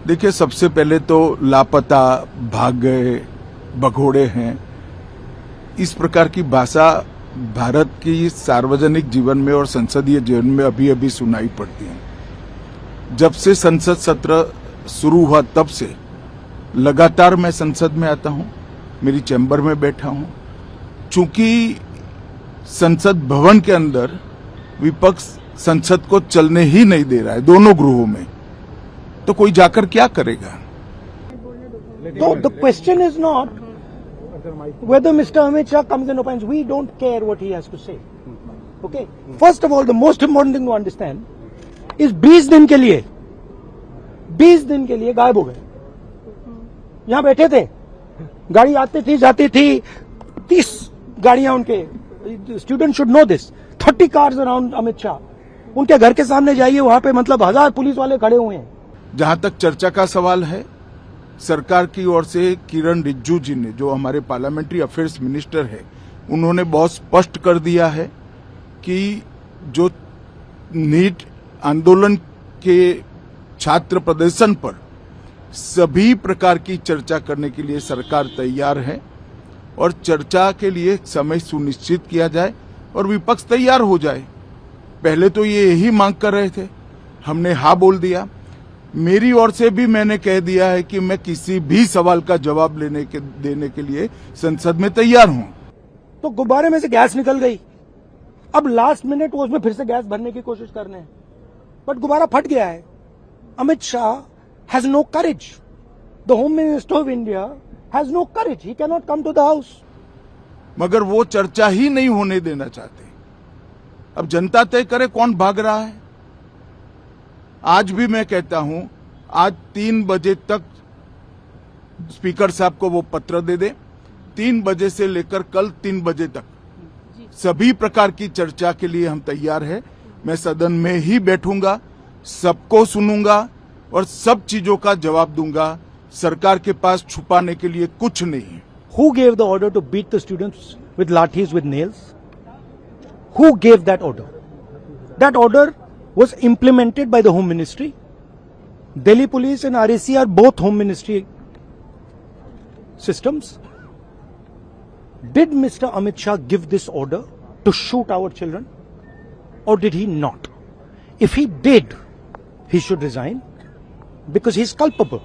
देखिए, सबसे पहले तो लापता, भाग गए, भगोड़े हैं, इस प्रकार की भाषा भारत की सार्वजनिक जीवन में और संसदीय जीवन में अभी अभी सुनाई पड़ती है। जब से संसद सत्र शुरू हुआ तब से लगातार मैं संसद में आता हूं, मेरी चैम्बर में बैठा हूं। चूंकि संसद भवन के अंदर विपक्ष संसद को चलने ही नहीं दे रहा है, दोनों गृहों में, तो कोई जाकर क्या करेगा? So the question is not whether Mr. Amit Shah comes and opines. We don't care what he has to say. Okay. First of all, the most important thing to understand is 20 दिन के लिए गायब हो गए। यहां बैठे थे, गाड़ी आती थी जाती थी, 30 गाड़ियां उनके। Student should know this. 30 cars around Amit Shah. उनके घर के सामने जाइए, वहां पे मतलब 1000 पुलिस वाले खड़े हुए हैं। जहां तक चर्चा का सवाल है, सरकार की ओर से किरण रिजिजू जी ने, जो हमारे पार्लियामेंट्री अफेयर्स मिनिस्टर है, उन्होंने बहुत स्पष्ट कर दिया है कि जो नीट आंदोलन के छात्र प्रदर्शन पर सभी प्रकार की चर्चा करने के लिए सरकार तैयार है और चर्चा के लिए समय सुनिश्चित किया जाए और विपक्ष तैयार हो जाए। पहले तो ये यही मांग कर रहे थे, हमने हाँ बोल दिया। मेरी ओर से भी मैंने कह दिया है कि मैं किसी भी सवाल का जवाब देने के लिए संसद में तैयार हूं। तो गुब्बारे में से गैस निकल गई, अब लास्ट मिनट वो उसमें फिर से गैस भरने की कोशिश कर रहे हैं, बट गुब्बारा फट गया है। Amit Shah has no courage. The home minister of India has no courage. He can not come to the house. मगर वो चर्चा ही नहीं होने देना चाहते। अब जनता तय करे कौन भाग रहा है। आज भी मैं कहता हूं, आज 3 बजे तक स्पीकर साहब को वो पत्र दे दे। 3 बजे से लेकर कल 3 बजे तक सभी प्रकार की चर्चा के लिए हम तैयार हैं। मैं सदन में ही बैठूंगा, सबको सुनूंगा और सब चीजों का जवाब दूंगा। सरकार के पास छुपाने के लिए कुछ नहीं है। Who gave the order to beat the students with lathis, with nails? Who gave that order? That order was implemented by the Home Ministry. Delhi Police and RAC are both Home Ministry systems. Did Mr. Amit Shah give this order to shoot our children, or did he not? If he did, he should resign because he's culpable.